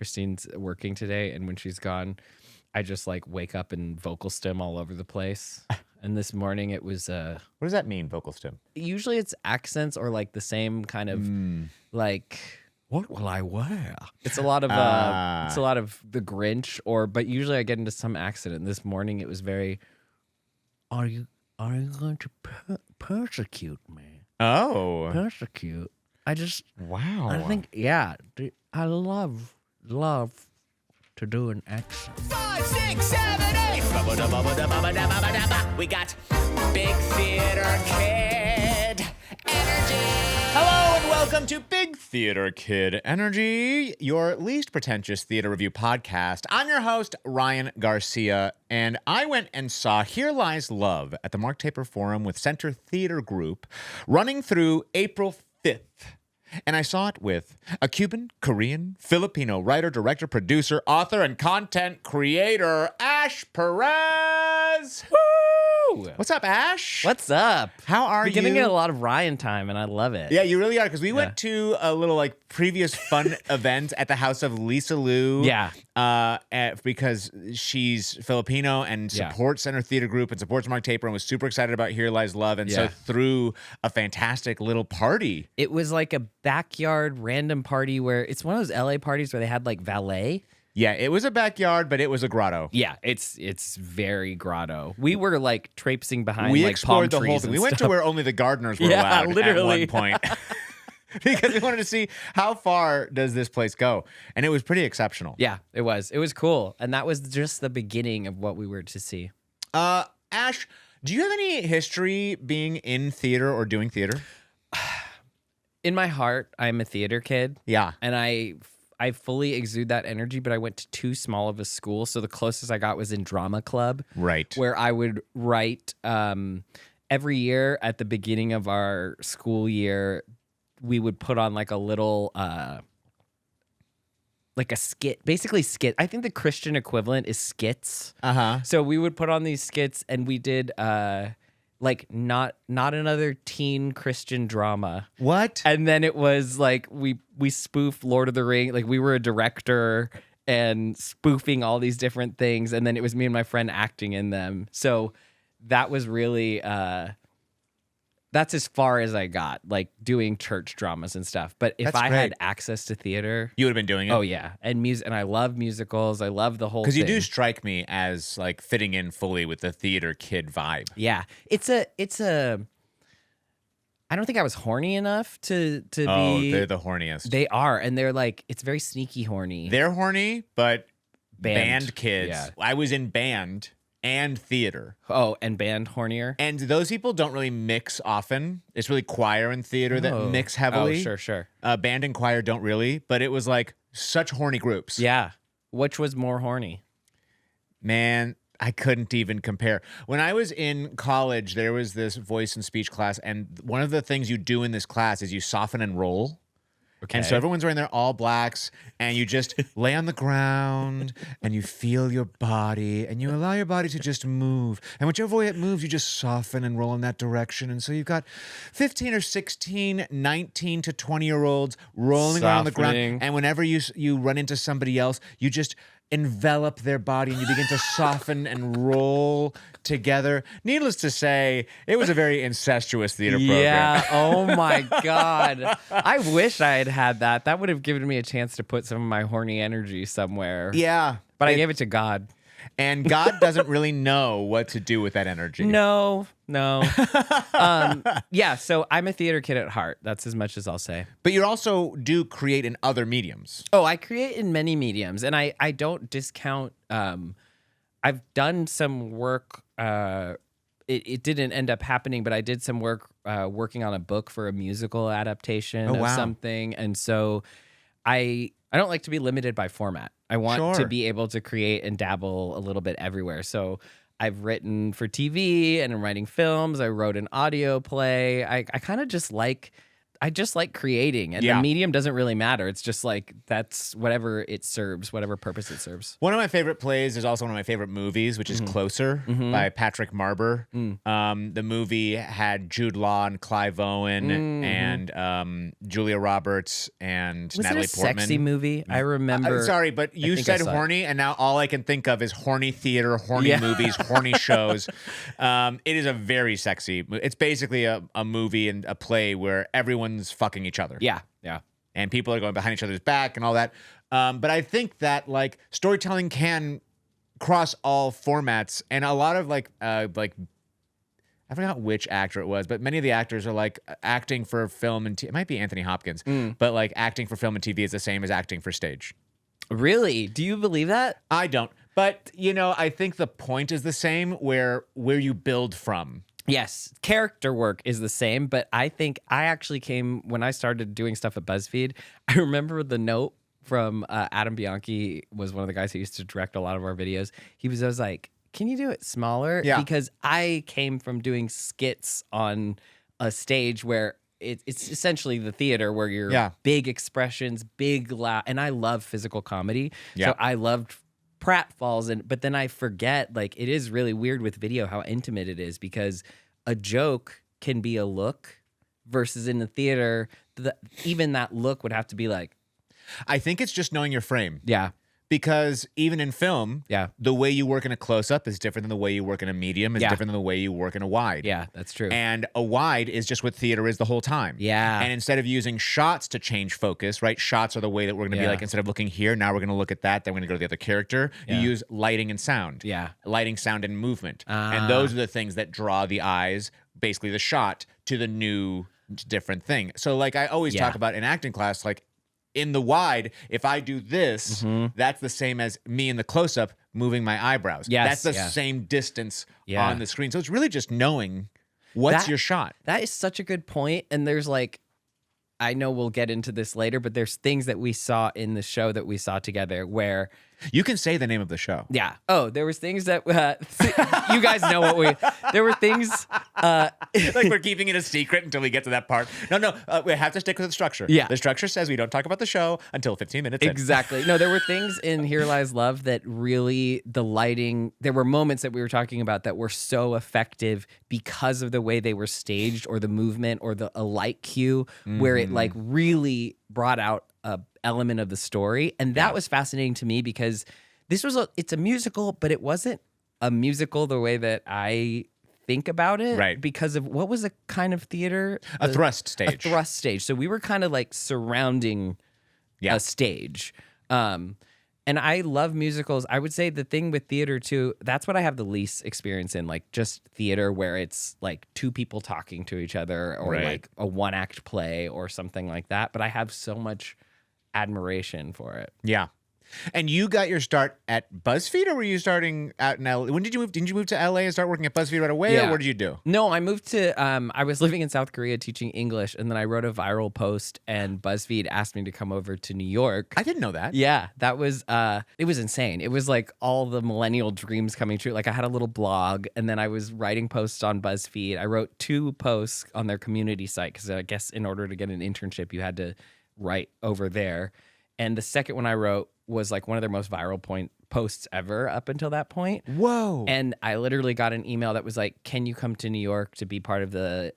Christine's working today, and when she's gone, I just like wake up and vocal stim all over the place. And this morning it was What does that mean, vocal stim? usually it's accents or like the same kind of like what will I wear? It's a lot of the Grinch but usually I get into some accent. And this morning it was very are you going to persecute me? Oh. Persecute. Wow. I think I love to do an accent. 5, 6, 7, 8. We got Big Theater Kid Energy. Hello and welcome to Big Theater Kid Energy, your least pretentious theater review podcast. I'm your host, Ryan Garcia, and I went and saw Here Lies Love at the Mark Taper Forum with Center Theater Group running through April 5th. And I saw it with a Cuban, Korean, Filipino writer, director, producer, author, and content creator, Ash Perez. Woo! What's up, Ash? What's up? How are We're you? gonna get a lot of Ryan time, and I love it. Yeah, you really are, because we went to a little like previous fun event at the house of Lisa Liu. Yeah. Because she's Filipino and supports Center Theater Group and supports Mark Taper and was super excited about Here Lies Love, and so threw a fantastic little party. It was like a backyard random party where it's one of those LA parties where they had like valet. Yeah, it was a backyard, but it was a grotto. Yeah, it's very grotto. We were like traipsing behind We like explored palm the whole trees thing. and We went to stuff. where only the gardeners were Yeah, allowed literally. at one point. Because we wanted to see how far does this place go. And it was pretty exceptional. Yeah, it was. It was cool. And that was just the beginning of what we were to see. Ash, do you have any history being in theater or doing theater? In my heart, I'm a theater kid. Yeah. And I fully exude that energy, but I went to too small of a school. So the closest I got was in drama club. Right. Where I would write every year at the beginning of our school year, we would put on like a little like a skit, basically skit. I think the Christian equivalent is skits. Uh-huh. So we would put on these skits and we did like not another teen Christian drama. What? And then it was like we spoofed Lord of the Rings. Like we were a director and spoofing all these different things. And then it was me and my friend acting in them. So that was really that's as far as I got, like doing church dramas and stuff. But if That's I great. had access to theater, You would have been doing it? oh yeah, and music, and I love musicals. I love the whole. Because you do thing. strike me as like fitting in fully with the theater kid vibe. Yeah, it's a. I don't think I was horny enough to Oh, be. they're the horniest. They are, and they're like it's very sneaky horny. They're horny, but Band. band kids. Yeah. I was in band and theater. Oh, and band hornier. And those people don't really mix often. It's really choir and theater that mix heavily. Oh, sure. Band and choir don't really, but it was like such horny groups. Yeah, which was more horny? Man, I couldn't even compare. When I was in college, there was this voice and speech class, and one of the things you do in this class is you soften and roll. Okay. And so everyone's wearing their all blacks, and you just lay on the ground, and you feel your body, and you allow your body to just move. And whichever way it moves, you just soften and roll in that direction. And so you've got 15 or 16, 19 to 20-year-olds rolling around the ground. Softening. And whenever you run into somebody else, you just envelop their body and you begin to soften and roll together. Needless to say, it was a very incestuous theater program. Yeah. Oh my God. I wish I had had that. That would have given me a chance to put some of my horny energy somewhere. Yeah. But I gave it to God. And God doesn't really know what to do with that energy. No. Yeah, so I'm a theater kid at heart. That's as much as I'll say. But you also do create in other mediums. Oh, I create in many mediums, and I don't discount. I've done some work. It didn't end up happening, but I did some work working on a book for a musical adaptation of something, and so I don't like to be limited by format. I want to be able to create and dabble a little bit everywhere. So I've written for TV and I'm writing films. I wrote an audio play. I kind of just like I just like creating, and the medium doesn't really matter. It's just like that's whatever it serves, whatever purpose it serves. One of my favorite plays is also one of my favorite movies, which is Closer by Patrick Marber. The movie had Jude Law and Clive Owen and Julia Roberts and Was Natalie it a Portman. sexy movie? I remember. Sorry, but you think I said saw it. horny, and now all I can think of is horny theater, horny movies, horny shows. It is a very sexy. It's basically a movie and a play where everyone's fucking each other. Yeah. And people are going behind each other's back and all that. But I think that like storytelling can cross all formats, and a lot of like I forgot which actor it was, but many of the actors are like acting for film and it might be Anthony Hopkins, but like acting for film and TV is the same as acting for stage. Really? Do you believe that? I don't, but I think the point is the same where you build from. Yes, character work is the same, but I think I actually came when I started doing stuff at Buzzfeed. I remember the note from Adam Bianchi was one of the guys who used to direct a lot of our videos. He was always like, "Can you do it smaller?" Yeah. Because I came from doing skits on a stage where it's essentially the theater where you're big expressions, big loud, and I love physical comedy. Yeah. So I loved pratfalls, but then I forget, like, it is really weird with video how intimate it is, because a joke can be a look versus in the theater, even that look would have to be like. I think it's just knowing your frame. Yeah. Because even in film, the way you work in a close-up is different than the way you work in a medium, is different than the way you work in a wide. Yeah, that's true. And a wide is just what theater is the whole time. Yeah. And instead of using shots to change focus, right? Shots are the way that we're going to be like, instead of looking here, now we're going to look at that, then we're going to go to the other character. You use lighting and sound. Yeah. Lighting, sound, and movement. And those are the things that draw the eyes, basically the shot, to the new, different thing. So like I always talk about in acting class, like, in the wide, if I do this, that's the same as me in the close-up moving my eyebrows. Yes, that's the same distance on the screen. So it's really just knowing what's your shot. That is such a good point. And there's like, I know we'll get into this later, but there's things that we saw in the show that we saw together where... You can say the name of the show. Yeah. Oh, there was things that you guys know what we. There were things like we're keeping it a secret until we get to that part. No, we have to stick with the structure. Yeah. The structure says we don't talk about the show until 15 minutes in. Exactly. No, there were things in Here Lies Love that really, the lighting, there were moments that we were talking about that were so effective because of the way they were staged, or the movement, or a light cue, where it like really brought out a element of the story. And that was fascinating to me, because it's a musical, but it wasn't a musical the way that I think about it. Right. Because of what was a kind of theater? A thrust stage. A thrust stage. So we were kind of like surrounding a stage. And I love musicals. I would say the thing with theater too, that's what I have the least experience in, like just theater where it's like two people talking to each other, or like a one act play or something like that. But I have so much admiration for it. Yeah. And you got your start at BuzzFeed, or were you starting out in LA? When did you move? Didn't you move to LA and start working at BuzzFeed right away, or what did you do? No, I moved to, I was living in South Korea teaching English, and then I wrote a viral post, and BuzzFeed asked me to come over to New York. I didn't know that. Yeah, that was, it was insane. It was like all the millennial dreams coming true. Like I had a little blog, and then I was writing posts on BuzzFeed. I wrote 2 posts on their community site, because I guess in order to get an internship, you had to write over there. And the second one I wrote was like one of their most viral posts ever up until that point. Whoa. And I literally got an email that was like, "Can you come to New York to be part of the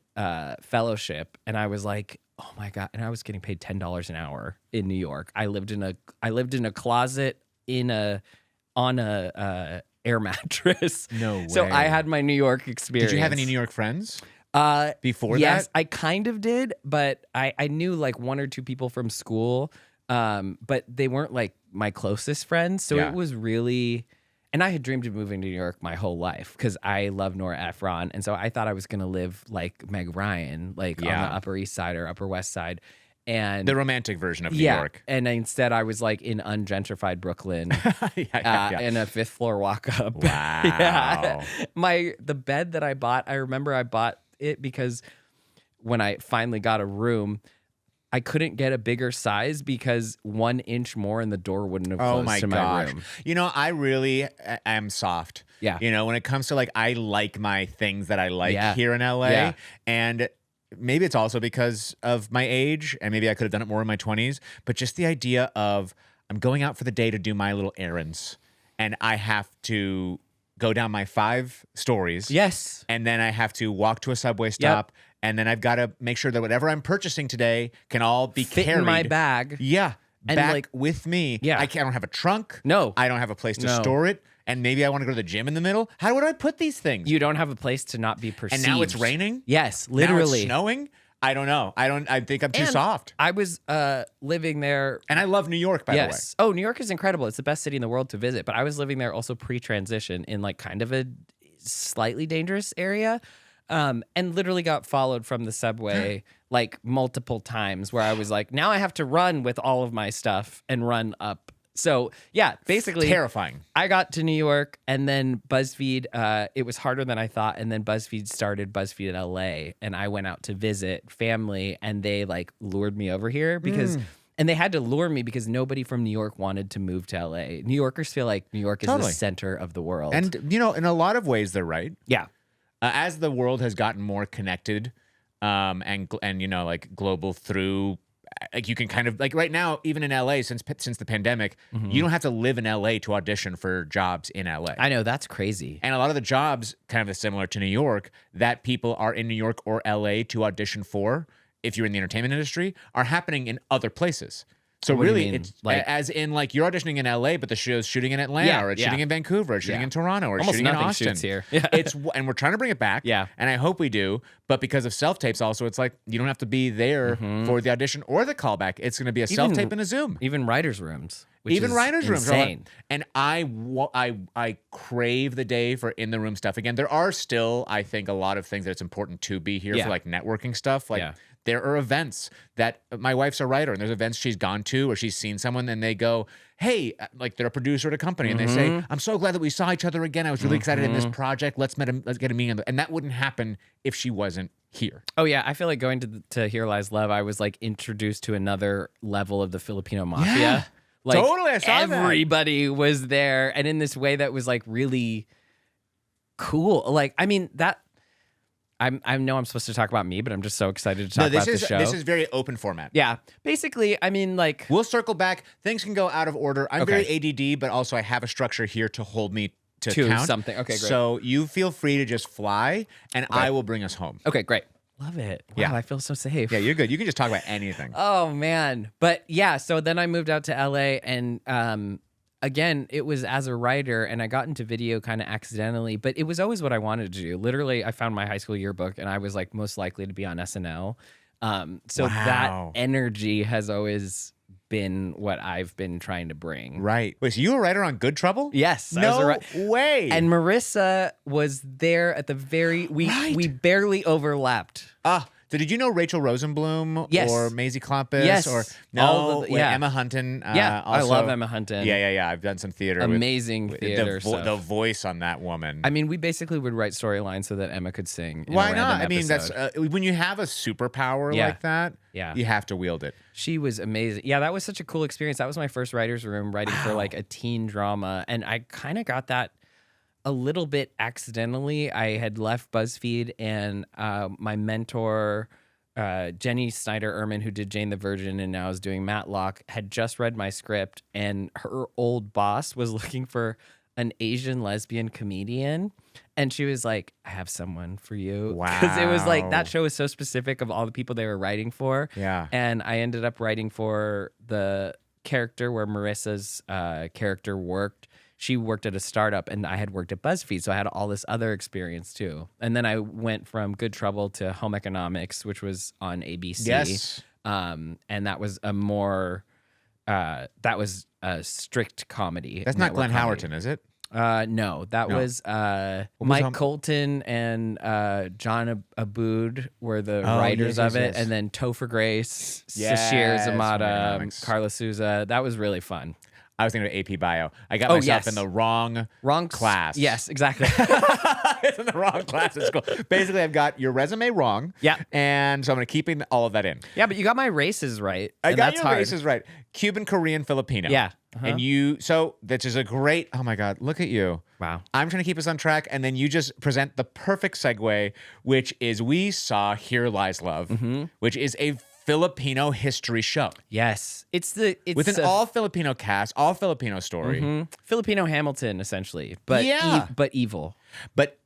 fellowship?" And I was like, "Oh my God." And I was getting paid $10 an hour in New York. I lived in a closet on a air mattress. No way. So I had my New York experience. Did you have any New York friends? Before yes, that? I kind of did, but I knew like 1 or 2 people from school, but they weren't like my closest friends. So it was really, and I had dreamed of moving to New York my whole life because I love Nora Ephron. And so I thought I was going to live like Meg Ryan, like on the Upper East Side or Upper West Side. And the romantic version of New York. And instead I was like in ungentrified Brooklyn in a 5th floor walk up. Wow. The bed that I bought, I remember I bought it because when I finally got a room, I couldn't get a bigger size because 1 inch more and the door wouldn't have closed to my room. You know, I really am soft. Yeah. You know, when it comes to like, I like my things that I like here in LA. Yeah. And maybe it's also because of my age, and maybe I could have done it more in my 20s, but just the idea of I'm going out for the day to do my little errands, and I have to go down my 5 stories. Yes. And then I have to walk to a subway stop, and then I've got to make sure that whatever I'm purchasing today can all be Fit carried. in my bag. Yeah. And, back like, with me. yeah. I don't have a trunk. No. I don't have a place to No. store it. And maybe I want to go to the gym in the middle. How would I put these things? You don't have a place to not be perceived. And now it's raining? Yes, Now literally. it's snowing? I don't know. I think I'm too And soft. I was living there. And I love New York, by the way. Yes. Oh, New York is incredible. It's the best city in the world to visit. But I was living there also pre-transition in like kind of a slightly dangerous area. And literally got followed from the subway like multiple times where I was like, now I have to run with all of my stuff and run up. So yeah, basically Terrifying. I got to New York and then BuzzFeed, it was harder than I thought. And then BuzzFeed started BuzzFeed in LA and I went out to visit family and they like lured me over here because, and they had to lure me because nobody from New York wanted to move to LA. New Yorkers feel like New York is Totally. the center of the world. And, you know, in a lot of ways, they're right. yeah. As the world has gotten more connected and you know, like global through, like you can kind of, like right now, even in LA, since the pandemic, you don't have to live in LA to audition for jobs in LA. I know, that's crazy. And a lot of the jobs, kind of similar to New York, that people are in New York or LA to audition for, if you're in the entertainment industry, are happening in other places. So What do you really, mean? it's Like- as in like you're auditioning in LA, but the show's shooting in Atlanta, Yeah, or it's yeah. shooting in Vancouver, or it's shooting Yeah. in Toronto, or it's Almost shooting in nothing Austin. shoots here. Yeah. And we're trying to bring it back. Yeah. And I hope we do. But because of self tapes, also, it's like you don't have to be there for the audition or the callback. It's going to be a self tape and a Zoom. Even writers' rooms. Which Even is writers' rooms are insane. and I crave the day for in the room stuff again. There are still, I think, a lot of things that it's important to be here Yeah. for like networking stuff. Like Yeah. there are events that my wife's a writer, and there's events she's gone to or she's seen someone, and they go, "Hey," like they're a producer at a company, and they say, "I'm so glad that we saw each other again. I was really excited in this project. Let's get a meeting." And that wouldn't happen if she wasn't here. Oh yeah, I feel like going to Here Lies Love, I was like introduced to another level of the Filipino mafia. Yeah. Like Totally, I saw that. everybody was there, and in this way that was like really cool. Like, I mean, that I know I'm supposed to talk about me, but I'm just so excited to talk about the show. This is very open format. Yeah, basically, I mean, like, We'll circle back. Things can go out of order. I'm Okay. very ADD, but also I have a structure here to hold me to To count. something. Okay, great. So you feel free to just fly, and I will bring us home. okay, great, love it. Wow, Yeah. I feel so safe. Yeah, you're good. You can just talk about anything. Oh man. But yeah, so then I moved out to LA and again, it was as a writer and I got into video kind of accidentally, but it was always what I wanted to do. Literally, I found my high school yearbook and I was like most likely to be on SNL. So that Wow. energy has always been what I've been trying to bring. Right. Wait, so you were a writer on Good Trouble? Yes, I was No a way. And Marissa was there at the very we barely overlapped. So did you know Rachel Rosenblum Yes. or Maisie Klompus Yes. or All the- wait, yeah. Emma Hunton? Yeah, I also- love Emma Hunton. Yeah. I've done some theater. with- Amazing theater stuff. the voice on that woman. I mean, we basically would write storylines so that Emma could sing. In Why a not? random I mean, that's episode. when you have a superpower Yeah. like that. Yeah. You have to wield it. She was amazing. Yeah, that was such a cool experience. That was my first writer's room writing for like a teen drama. And I kind of got that a little bit accidentally. I had left BuzzFeed and my mentor, Jenny Snyder-Ehrman, who did Jane the Virgin and now is doing Matlock, had just read my script and her old boss was looking for an Asian lesbian comedian. And she was like, I have someone for you. Because it was like, Wow. that show was so specific of all the people they were writing for. Yeah. And I ended up writing for the character where Marissa's character worked. She worked at a startup and I had worked at BuzzFeed. So I had all this other experience too. And then I went from Good Trouble to Home Economics, which was on ABC. Yes. And that was a more, that was a strict comedy. That's not network Glenn comedy. Howerton, is it? No, that No. was Mike Home- Colton and John Abood were the Oh, writers yes, of it, yes. and then Topher Grace, Yes, Sashir Zamata, Economics. Carla Souza. That was really fun. I was thinking of AP Bio. I got myself yes. in the wrong class. Yes, exactly. It's in the wrong class at school. Basically, I've got your resume wrong. Yeah. And so I'm going to keep all of that in. Yeah, but you got my races right. I and got that's your hard. races right. Cuban, Korean, Filipino. Yeah. And this is a great, oh my God, look at you. Wow. I'm trying to keep us on track. And then you just present the perfect segue, which is we saw Here Lies Love, which is a Filipino history show. Yes. It's With an all Filipino cast, all Filipino story. Filipino Hamilton, essentially. But but evil. But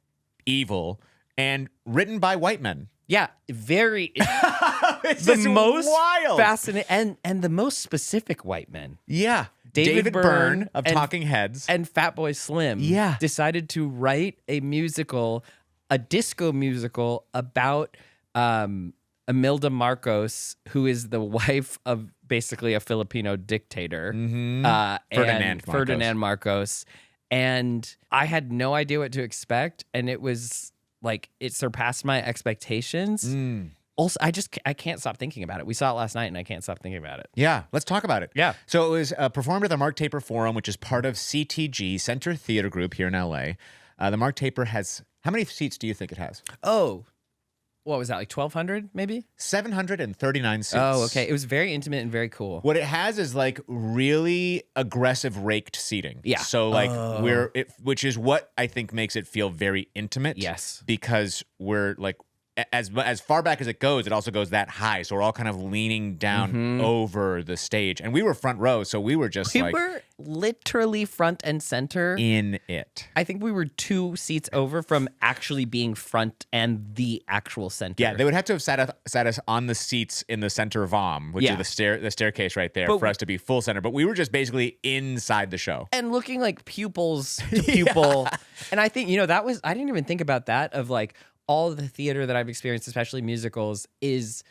evil and written by white men. Yeah, very It's the just most wild. fascinating and the most specific white men. Yeah. David Byrne of and- Talking Heads. And Fatboy Slim decided to write a musical, a disco musical about Imelda Marcos, who is the wife of basically a Filipino dictator, Ferdinand Marcos. And I had no idea what to expect, and it was like it surpassed my expectations. Also, I can't stop thinking about it. We saw it last night, and I can't stop thinking about it. Yeah, let's talk about it. Yeah. So it was performed at the Mark Taper Forum, which is part of CTG, Center Theater Group here in LA. The Mark Taper has, how many seats do you think it has? Oh, what was that, like 1,200 maybe? 739 seats. Oh, okay. It was very intimate and very cool. What it has is like really aggressive raked seating. Yeah. So like which is what I think makes it feel very intimate. Yes. Because we're like, as far back as it goes, it also goes that high. So we're all kind of leaning down over the stage. And we were front row, so we were just We were literally front and center. in it. I think we were 2 seats over from actually being front and the actual center. Yeah, they would have to have sat us on the seats in the center vom, which is the staircase right there for us to be full center. But we were just basically inside the show. And looking like pupils to pupil. And I think, I didn't even think about that of like, all the theater that I've experienced, especially musicals, is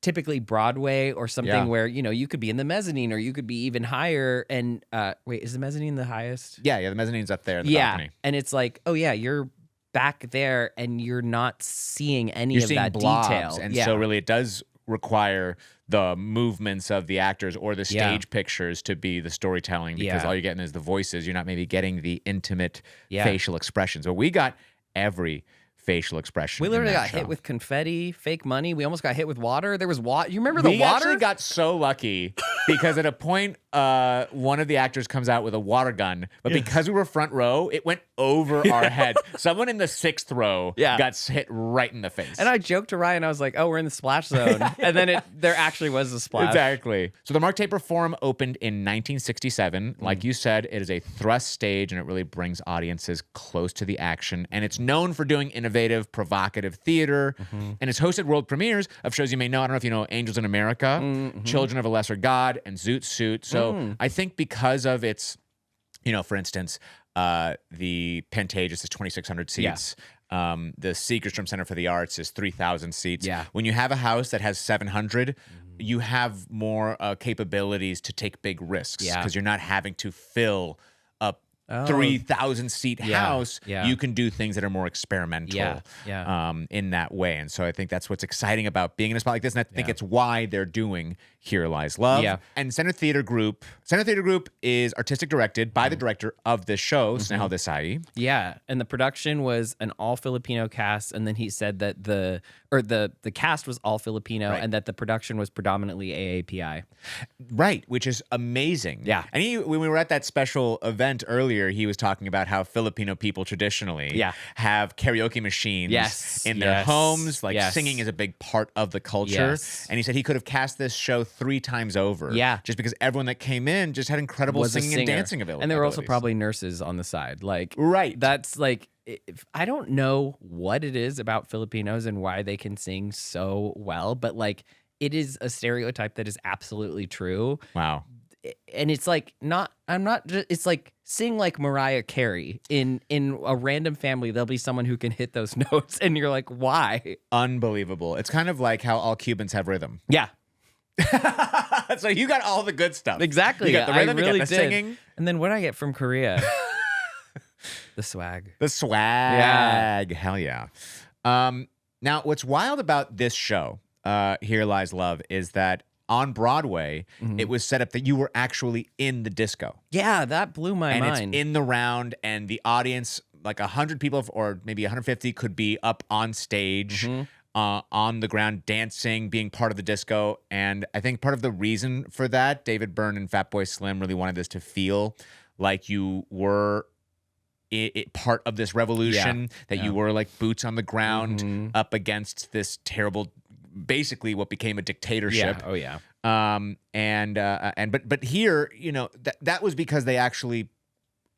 typically Broadway or something where, you could be in the mezzanine or you could be even higher. And wait, is the mezzanine the highest? Yeah, the mezzanine's up there in the balcony. And it's like, oh yeah, you're back there and you're not seeing any You're of seeing that blobs, detail. and so really it does require the movements of the actors or the stage pictures to be the storytelling, because all you're getting is the voices. You're not maybe getting the intimate facial expressions. But we got every facial expression. We literally in that got show. hit with confetti, fake money. We almost got hit with water. There was water. You remember the We water? actually got so lucky because at a point, one of the actors comes out with a water gun, but because we were front row, it went over our heads. Someone in the 6th row got hit right in the face. And I joked to Ryan, I was like, oh, we're in the splash zone. And then there actually was a splash. Exactly. So the Mark Taper Forum opened in 1967. Like you said, it is a thrust stage, and it really brings audiences close to the action. And it's known for doing innovative, provocative theater. And it's hosted world premieres of shows you may know. I don't know if you know Angels in America, Children of a Lesser God, and Zoot Suit. So I think because of its, for instance, the Pantages is 2,600 seats. The Seekerstrom Center for the Arts is 3,000 seats. Yeah. When you have a house that has 700, you have more capabilities to take big risks because you're not having to fill a 3,000 seat house. You can do things that are more experimental in that way. And so I think that's what's exciting about being in a spot like this. And I think it's why they're doing Here Lies Love. And Center Theater Group is artistic directed by the director of this show, Snehal Desai. Yeah, and the production was an all Filipino cast, and then he said that the cast was all Filipino, and that the production was predominantly AAPI. Right, which is amazing. Yeah. And when we were at that special event earlier, he was talking about how Filipino people traditionally have karaoke machines in their homes. Like singing is a big part of the culture. And he said he could have cast this show 3 times over. Yeah. Just because everyone that came in just had incredible singing and dancing ability. And there were also probably nurses on the side. Like, right. That's like, I don't know what it is about Filipinos and why they can sing so well, but like it is a stereotype that is absolutely true. Wow. And it's like it's like sing like Mariah Carey in a random family. There'll be someone who can hit those notes and you're like, why? Unbelievable. It's kind of like how all Cubans have rhythm. Yeah. So you got all the good stuff. Exactly. You got the rhythm, I really you got the did. singing. And then what I get from Korea? The swag. The swag. Yeah. Hell yeah. Now, what's wild about this show, Here Lies Love, is that on Broadway, it was set up that you were actually in the disco. Yeah, that blew my And mind. it's in the round, and the audience, like 100 people or maybe 150, could be up on stage, on the ground, dancing, being part of the disco. And I think part of the reason for that, David Byrne and Fatboy Slim really wanted this to feel like you were part of this revolution, that you were like boots on the ground up against this terrible, basically what became a dictatorship. Yeah. Oh yeah. But here, you know, that was because they actually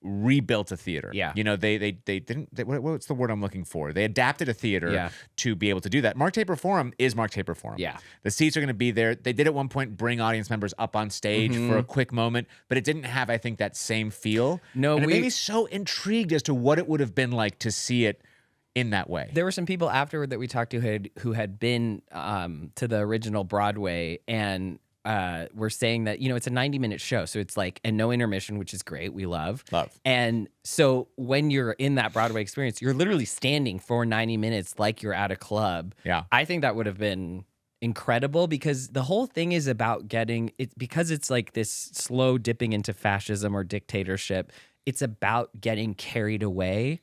rebuilt a theater. Yeah. You know, they didn't, what's the word I'm looking for? They adapted a theater to be able to do that. Mark Taper Forum is Mark Taper Forum. Yeah. The seats are going to be there. They did at one point bring audience members up on stage for a quick moment, but it didn't have, I think, that same feel. No, and it made me so intrigued as to what it would have been like to see it in that way. There were some people afterward that we talked to who had been to the original Broadway and were saying that, you know, it's a 90-minute show. So it's like, and no intermission, which is great. We love. And so when you're in that Broadway experience, you're literally standing for 90 minutes like you're at a club. Yeah. I think that would have been incredible because the whole thing is about getting it, because it's like this slow dipping into fascism or dictatorship. It's about getting carried away.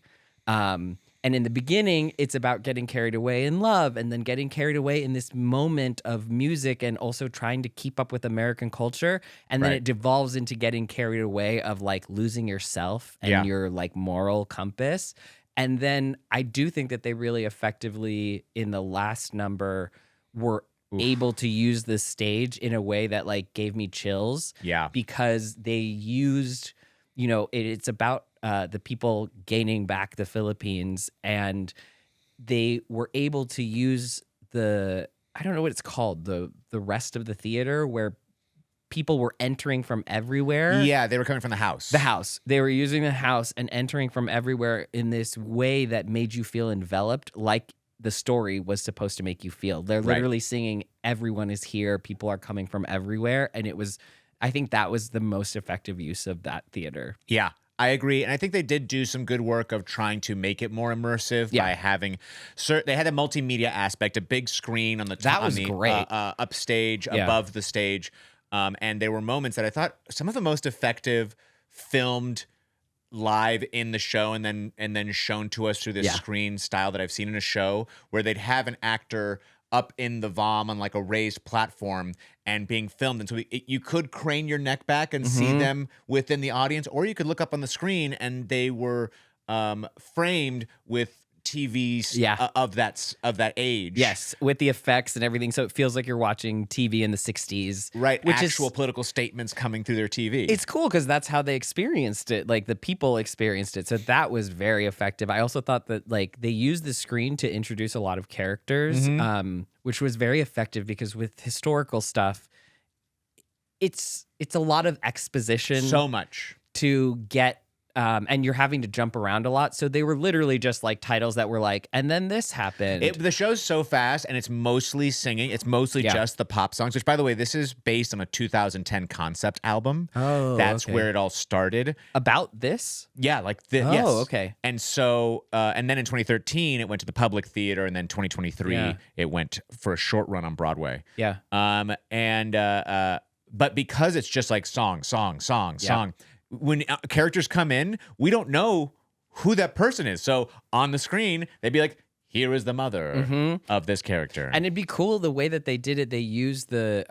And in the beginning, it's about getting carried away in love and then getting carried away in this moment of music and also trying to keep up with American culture. And then it devolves into getting carried away of like losing yourself and your like moral compass. And then I do think that they really effectively in the last number were able to use the stage in a way that like gave me chills. Yeah. Because they used, you know, it's about the people gaining back the Philippines, and they were able to use I don't know what it's called, the rest of the theater where people were entering from everywhere. Yeah, they were coming from the house. The house. They were using the house and entering from everywhere in this way that made you feel enveloped, like the story was supposed to make you feel. They're literally singing, everyone is here, people are coming from everywhere, and I think that was the most effective use of that theater. Yeah, I agree. And I think they did do some good work of trying to make it more immersive by having, they had a multimedia aspect, a big screen on the top, that was great. Upstage, above the stage. And there were moments that I thought some of the most effective filmed live in the show and then shown to us through this screen style that I've seen in a show, where they'd have an actor up in the vom on like a raised platform and being filmed. And so you could crane your neck back and see them within the audience, or you could look up on the screen and they were framed with TVs of that age. Yes, with the effects and everything. So it feels like you're watching TV in the 60s. Right, which actual political statements coming through their TV. It's cool because that's how they experienced it. Like the people experienced it. So that was very effective. I also thought that like they used the screen to introduce a lot of characters, which was very effective because with historical stuff, it's a lot of exposition. So much. To get and you're having to jump around a lot. So they were literally just like titles that were like, and then this happened. The show's so fast and it's mostly singing. It's mostly just the pop songs, which, by the way, this is based on a 2010 concept album. Oh, that's where it all started. About this? Yeah, like this. Oh, yes. okay. And so, and then in 2013, it went to the Public Theater, and then 2023, it went for a short run on Broadway. Yeah. But because it's just like song, when characters come in, we don't know who that person is. So on the screen, they'd be like, here is the mother of this character. And it'd be cool the way that they did it. They used the,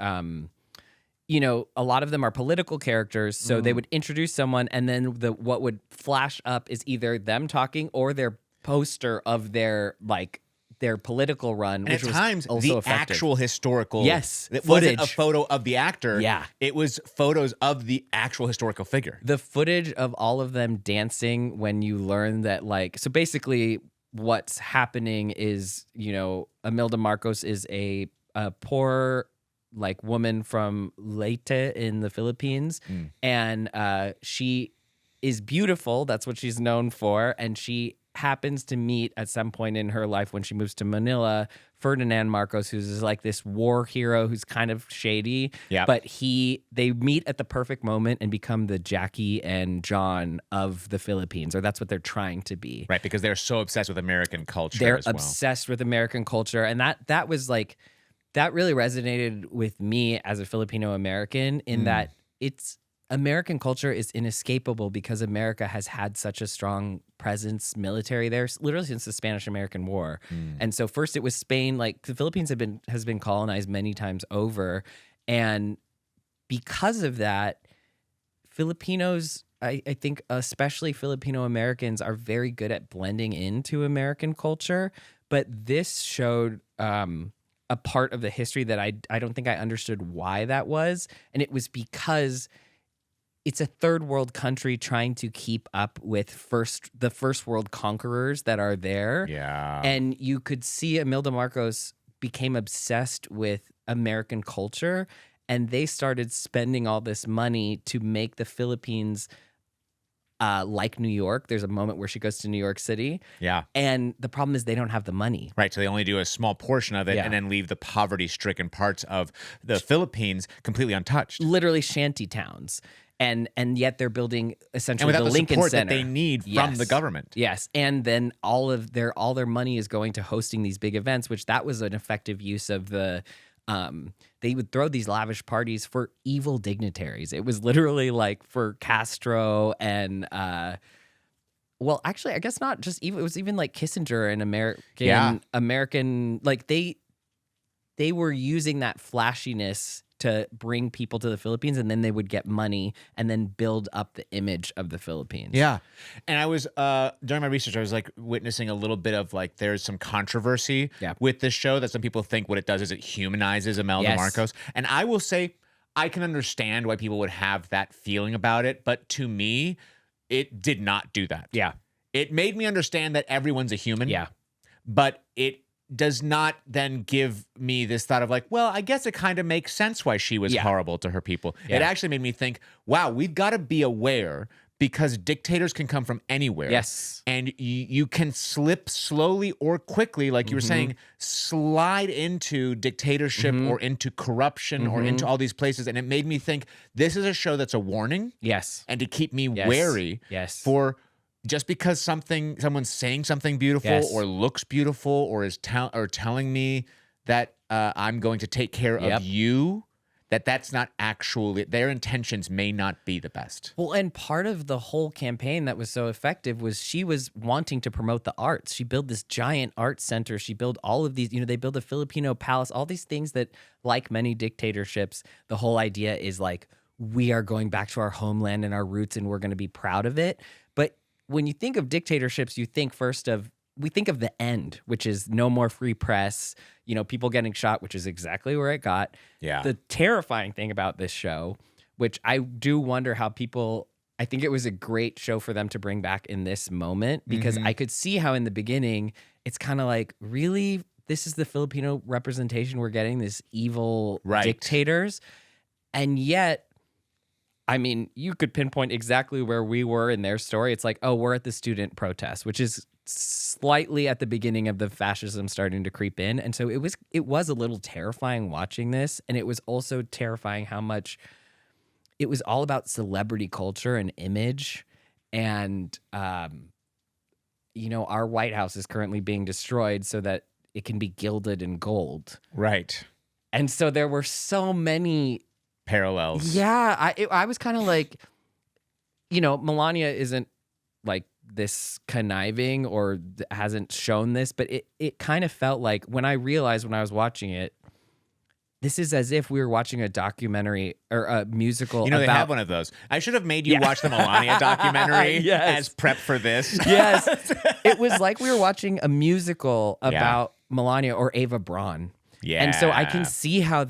you know, a lot of them are political characters. So they would introduce someone, and then what would flash up is either them talking or their poster of their political run, and which at was times also the effective. actual historical it wasn't footage. a photo of the actor. Yeah, it was photos of the actual historical figure. The footage of all of them dancing when you learn that, like, so basically what's happening is, you know, Imelda Marcos is a poor like woman from Leyte in the Philippines, and she is beautiful. That's what she's known for, and she happens to meet at some point in her life when she moves to Manila Ferdinand Marcos, who's like this war hero who's kind of shady. Yeah. But they meet at the perfect moment and become the Jackie and John of the Philippines, or that's what they're trying to be. Right, because they're so obsessed with American culture. They're as well. obsessed with American culture, and that was like That really resonated with me as a Filipino American in that it's American culture is inescapable because America has had such a strong presence military there literally since the Spanish-American War. And so first it was Spain, like the Philippines has been colonized many times over. And because of that, Filipinos, I think especially Filipino Americans are very good at blending into American culture. But this showed a part of the history that I don't think I understood why that was. And it was because it's a third world country trying to keep up with the first world conquerors that are there. Yeah. And you could see Imelda Marcos became obsessed with American culture, and they started spending all this money to make the Philippines like New York. There's a moment where she goes to New York City. Yeah. And the problem is they don't have the money. Right. So they only do a small portion of it and then leave the poverty-stricken parts of the Philippines completely untouched. Literally shanty towns. And yet they're building essentially and without the Lincoln support Center that they need from the government. Yes. And then all their money is going to hosting these big events, which that was an effective use of the they would throw these lavish parties for evil dignitaries. It was literally like for Castro and well, actually, I guess not just evil. It was even like Kissinger and American like they were using that flashiness to bring people to the Philippines, and then they would get money and then build up the image of the Philippines. Yeah. And I was, during my research, I was like witnessing a little bit of like, there's some controversy with this show that some people think what it does is it humanizes Imelda Marcos. And I will say, I can understand why people would have that feeling about it. But to me, it did not do that. Yeah. It made me understand that everyone's a human. Yeah. But it does not then give me this thought of like, well, I guess it kind of makes sense why she was horrible to her people. It actually made me think, wow, we've got to be aware because dictators can come from anywhere. Yes. And you can slip slowly or quickly, like you were saying, slide into dictatorship or into corruption or into all these places. And it made me think this is a show that's a warning. Yes. And to keep me wary for just because someone's saying something beautiful or looks beautiful or is telling me that I'm going to take care of you, that's not actually, their intentions may not be the best. Well, and part of the whole campaign that was so effective was she was wanting to promote the arts. She built this giant art center. She built all of these, they built a Filipino palace, all these things that, like many dictatorships, the whole idea is like, we are going back to our homeland and our roots and we're going to be proud of it. But when you think of dictatorships, we think of the end, which is no more free press, people getting shot, which is exactly where it got. Yeah. The terrifying thing about this show, which I do wonder how I think it was a great show for them to bring back in this moment, because I could see how in the beginning, it's kind of like, really, this is the Filipino representation we're getting, this evil dictators. And yet, I mean, you could pinpoint exactly where we were in their story. It's like, oh, we're at the student protest, which is slightly at the beginning of the fascism starting to creep in. And so it was a little terrifying watching this. And it was also terrifying how much it was all about celebrity culture and image. And, our White House is currently being destroyed so that it can be gilded in gold. Right. And so there were so many parallels. Yeah, I was kind of like, Melania isn't like this conniving or hasn't shown this, but it kind of felt like when I realized when I was watching it, this is as if we were watching a documentary or a musical. They have one of those. I should have made you watch the Melania documentary as prep for this. Yes. It was like we were watching a musical about Melania or Ava Braun. Yeah. And so I can see how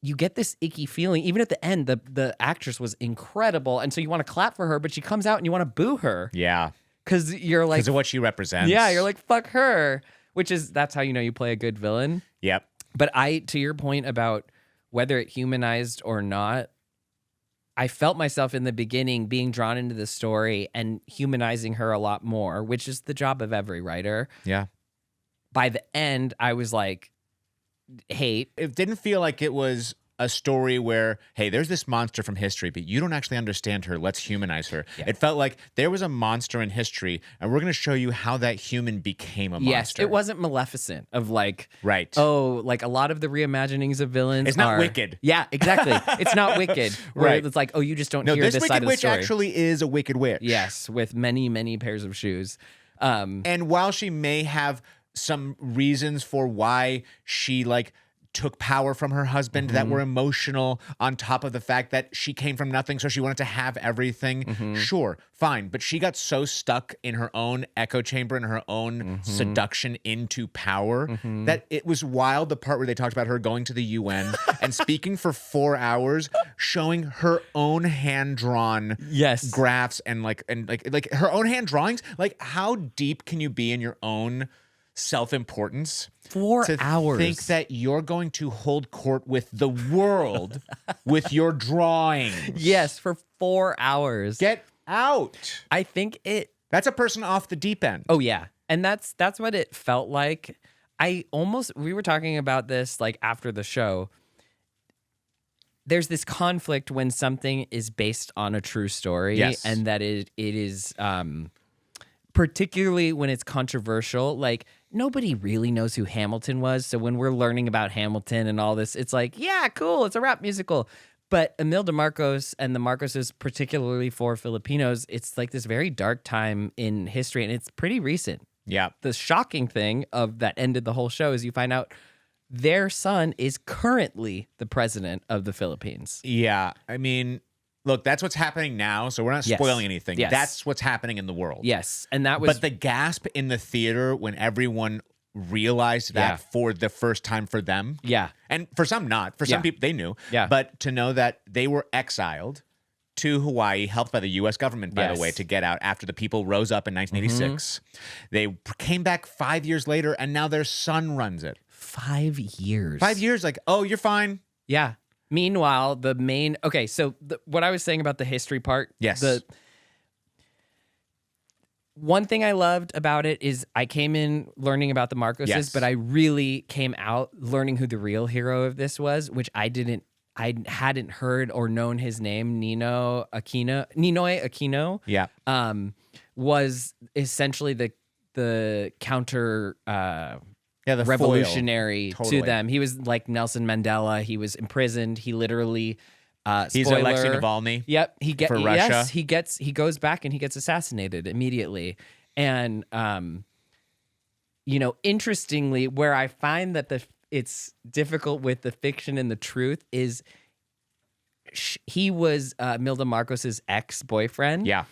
you get this icky feeling. Even at the end, the actress was incredible. And so you want to clap for her, but she comes out and you want to boo her. Yeah. Because you're like... because of what she represents. Yeah, you're like, fuck her. That's how you play a good villain. Yep. But to your point about whether it humanized or not, I felt myself in the beginning being drawn into the story and humanizing her a lot more, which is the job of every writer. Yeah. By the end, I was like... hate. It didn't feel like it was a story where, hey, there's this monster from history, but you don't actually understand her. Let's humanize her. Yeah. It felt like there was a monster in history, and we're going to show you how that human became a monster. Yes, it wasn't Maleficent of like, right. Oh, like a lot of the reimaginings of villains. It's not Wicked. Yeah, exactly. It's not Wicked. Where it's like, oh, you just don't hear this side of the story. Wicked Witch actually is a Wicked Witch. Yes, with many, many pairs of shoes. And while she may have some reasons for why she like took power from her husband that were emotional, on top of the fact that she came from nothing, so she wanted to have everything. Sure, fine. But she got so stuck in her own echo chamber and her own seduction into power that it was wild, the part where they talked about her going to the UN and speaking for 4 hours, showing her own hand-drawn graphs and like her own hand drawings. Like, how deep can you be in your own self-importance 4 hours think that you're going to hold court with the world with your drawings? Yes, for 4 hours. Get out. I think that's a person off the deep end. Oh yeah. And that's what it felt like. We were talking about this like after the show. There's this conflict when something is based on a true story, and that it is particularly when it's controversial. Like, nobody really knows who Hamilton was. So when we're learning about Hamilton and all this, it's like, yeah, cool, it's a rap musical. But Imelda Marcos and the Marcoses, particularly for Filipinos, it's like this very dark time in history, and it's pretty recent. Yeah. The shocking thing of that ended the whole show is you find out their son is currently the president of the Philippines. Yeah. I mean, look, that's what's happening now, so we're not spoiling anything. Yes. That's what's happening in the world. Yes, and that was... But the gasp in the theater when everyone realized that for the first time for them. Yeah. And for some not. For some people, they knew. Yeah. But to know that they were exiled to Hawaii, helped by the U.S. government, by the way, to get out after the people rose up in 1986. They came back 5 years later, and now their son runs it. 5 years. 5 years, like, oh, you're fine. Yeah. Meanwhile, the main... Okay, so what I was saying about the history part... Yes. One thing I loved about it is I came in learning about the Marcoses, but I really came out learning who the real hero of this was, which I hadn't heard or known his name, Ninoy Aquino. Yeah. Was essentially the counter the revolutionary foil. to them. He was like Nelson Mandela. He was imprisoned. He literally he's Alexei Navalny. Yep, for Russia. Yes, he goes back and he gets assassinated immediately. And interestingly, where I find that it's difficult with the fiction and the truth is he was Milda Marcos's ex-boyfriend. Yeah.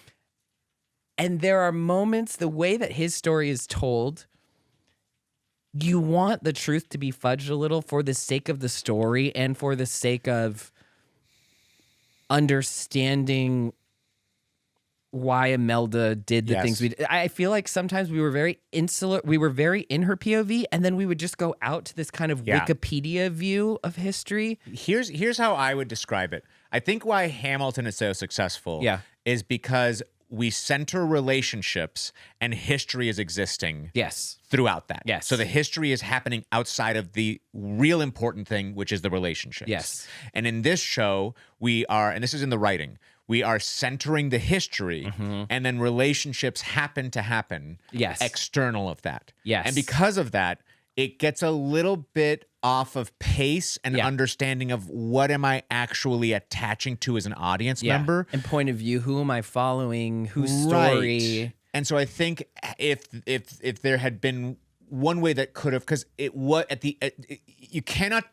And there are moments, the way that his story is told, you want the truth to be fudged a little for the sake of the story and for the sake of understanding why Imelda did the things we did. I feel like sometimes we were very insular. We were very in her POV, and then we would just go out to this kind of Wikipedia view of history. Here's how I would describe it. I think why Hamilton is so successful is because we center relationships and history is existing throughout that. Yes. So the history is happening outside of the real important thing, which is the relationships. Yes. And in this show, we are, and this is in the writing, we are centering the history and then relationships happen to happen external of that. Yes. And because of that, it gets a little bit off of pace and understanding of what am I actually attaching to as an audience member. And point of view, who am I following, whose story. Right. And so I think if there had been one way that could have, because you cannot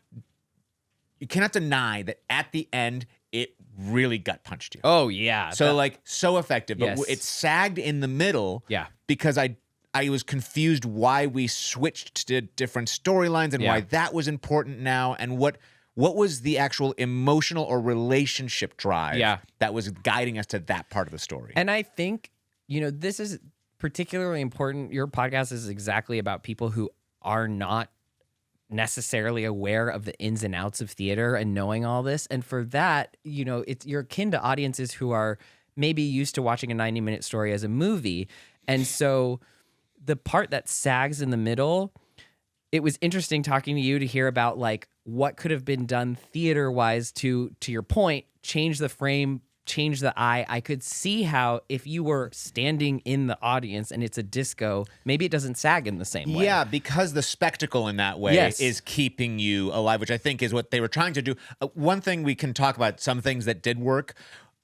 deny that at the end it really gut punched you. Oh yeah. So so effective, but it sagged in the middle. Yeah. Because I was confused why we switched to different storylines and why that was important now, and what was the actual emotional or relationship drive that was guiding us to that part of the story. And I think, this is particularly important. Your podcast is exactly about people who are not necessarily aware of the ins and outs of theater and knowing all this. And for that, you're akin to audiences who are maybe used to watching a 90-minute story as a movie. And so the part that sags in the middle, it was interesting talking to you to hear about like what could have been done theater wise to your point, change the frame, change the eye. I could see how if you were standing in the audience and it's a disco, maybe it doesn't sag in the same way. Yeah, because the spectacle in that way is keeping you alive, which I think is what they were trying to do. One thing we can talk about, some things that did work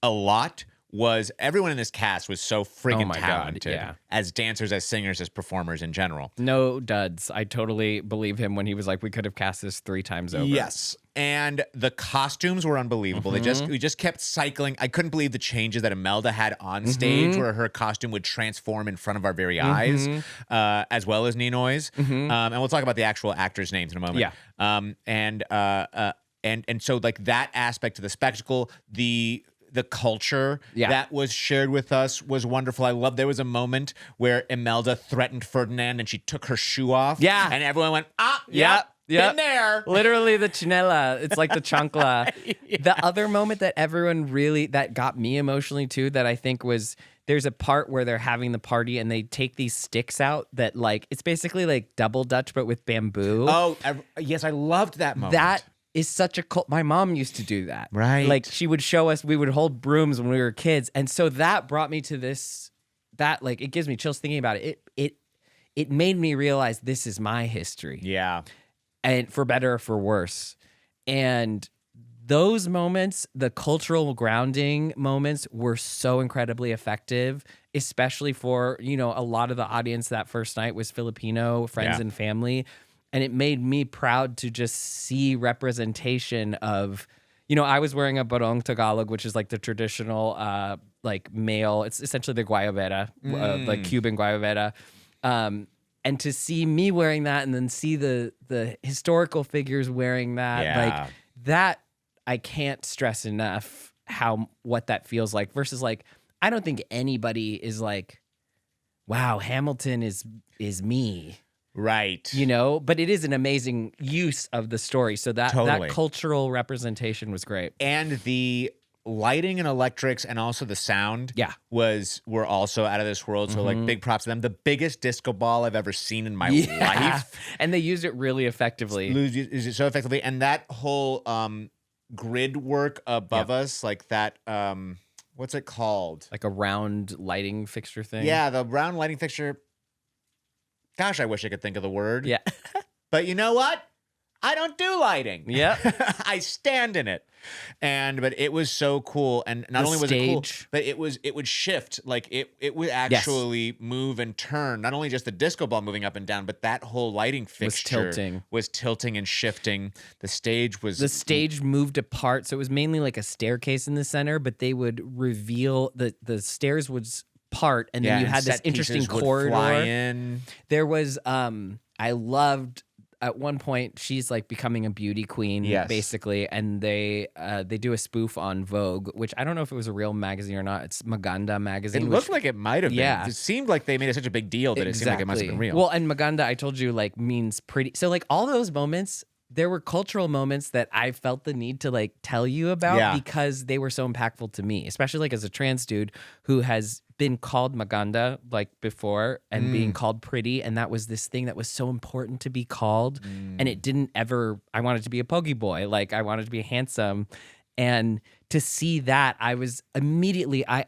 a lot, was everyone in this cast was so friggin' talented as dancers, as singers, as performers in general. No duds. I totally believe him when he was like, we could have cast this 3 times over. Yes. And the costumes were unbelievable. We just kept cycling. I couldn't believe the changes that Imelda had on stage, where her costume would transform in front of our very eyes, as well as Ninoy's. And we'll talk about the actual actors' names in a moment. Yeah. And so like that aspect of the spectacle, the culture that was shared with us was wonderful. I love there was a moment where Imelda threatened Ferdinand and she took her shoe off. Yeah. And everyone went, been there. Literally the chinela. It's like the chancla. The other moment that everyone really, that got me emotionally too, that I think was, there's a part where they're having the party and they take these sticks out that like, it's basically like double Dutch, but with bamboo. Oh, yes. I loved that moment. That is such a cult. My mom used to do that. Right. Like she would show us, we would hold brooms when we were kids. And so that brought me to this, that like, it gives me chills thinking about it. It made me realize this is my history. Yeah. And for better or for worse. And those moments, the cultural grounding moments, were so incredibly effective, especially for, you know, a lot of the audience that first night was Filipino, friends and family. And it made me proud to just see representation of, you know, I was wearing a barong Tagalog, which is like the traditional, like male, it's essentially the guayabera, like Cuban guayabera. And to see me wearing that and then see the historical figures wearing that, like that, I can't stress enough what that feels like versus like, I don't think anybody is like, wow, Hamilton is me. Right. You know, but it is an amazing use of the story. So that cultural representation was great. And the lighting and electrics and also the sound were also out of this world. So like big props to them. The biggest disco ball I've ever seen in my life. And they used it really effectively. Used it so effectively. And that whole grid work above us, like that, what's it called? Like a round lighting fixture thing. Yeah, the round lighting fixture. Gosh, I wish I could think of the word. Yeah. But you know what? I don't do lighting. Yeah. I stand in it. But it was so cool. And not only was it cool, but it would shift. Like it would actually move and turn. Not only just the disco ball moving up and down, but that whole lighting fixture was tilting and shifting. The stage moved apart. So it was mainly like a staircase in the center, but they would reveal the stairs would part, and then you had this interesting corridor. Fly in. There was I loved at one point she's like becoming a beauty queen, basically, and they do a spoof on Vogue, which I don't know if it was a real magazine or not. It's Maganda magazine. It looked like it might have been. Yeah. It seemed like they made it such a big deal that it seemed like it must have been real. Well, and Maganda, I told you, like means pretty. So like all those moments, there were cultural moments that I felt the need to like tell you about because they were so impactful to me, especially like as a trans dude who has been called Maganda like before and being called pretty. And that was this thing that was so important to be called. And it didn't ever, I wanted to be a pokey boy. Like I wanted to be handsome. And to see that, I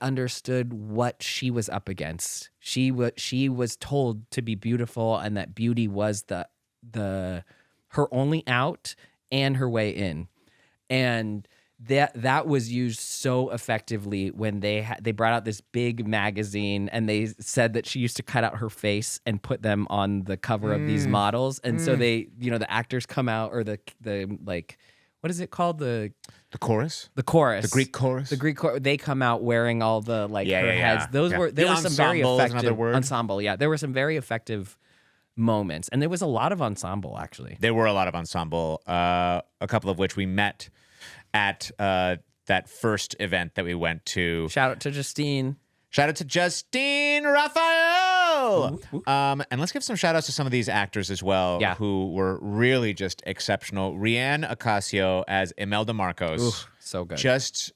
understood what she was up against. She was told to be beautiful and that beauty was her only out and her way in. And that was used so effectively when they brought out this big magazine and they said that she used to cut out her face and put them on the cover of these models. And so they, you know, the actors come out, or the like, what is it called? The chorus? The chorus. The Greek chorus? The Greek chorus. They come out wearing all the like her heads. There were some very effective ensemble. Yeah. There were some very effective moments, and there was a lot of ensemble actually. There were a lot of ensemble, a couple of which we met at that first event that we went to. Shout out to Justine Raphael. And let's give some shout outs to some of these actors as well, who were really just exceptional. Rianne Ocasio as Imelda Marcos. Ooh, so good. Just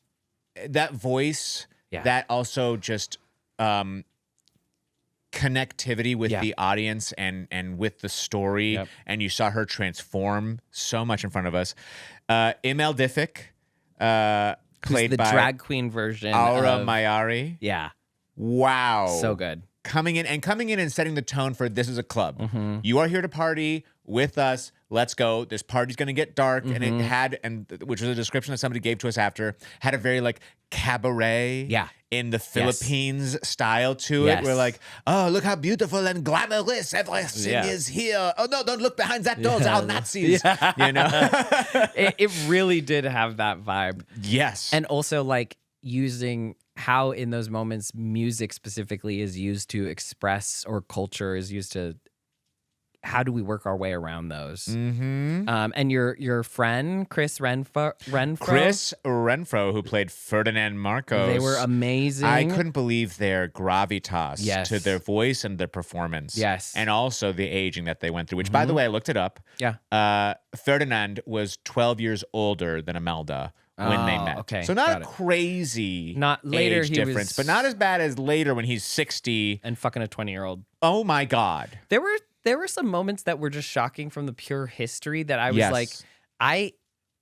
that voice, that also just connectivity with Yeah. the audience and with the story, Yep. and you saw her transform so much in front of us. Emel Diffick, Who's played the by drag queen version Aura of Mayari. Yeah. Wow. So good. Coming in and setting the tone for this is a club. Mm-hmm. You are here to party with us. Let's go. This party's going to get dark. And it had, which was a description that somebody gave to us after, had a very like cabaret in the Philippines style to it. Yes. We're like, oh, look how beautiful and glamorous everything is here. Oh, no, don't look behind that door. It's all Nazis. You know? It really did have that vibe. Yes. And also like using how in those moments music specifically is used to express, or culture is used to, how do we work our way around those? Mm-hmm. And your friend Chris Renfro, who played Ferdinand Marcos. they were amazing. I couldn't believe their gravitas Yes. to their voice and their performance. Yes. And also the aging that they went through, which, by the way, I looked it up. Yeah. Ferdinand was 12 years older than Imelda when they met. Okay, so not got a it. crazy Not later, age he difference, was- but not as bad as later when he's 60. And fucking a 20-year-old. Oh, my God. There were some moments that were just shocking from the pure history that I was Yes. like,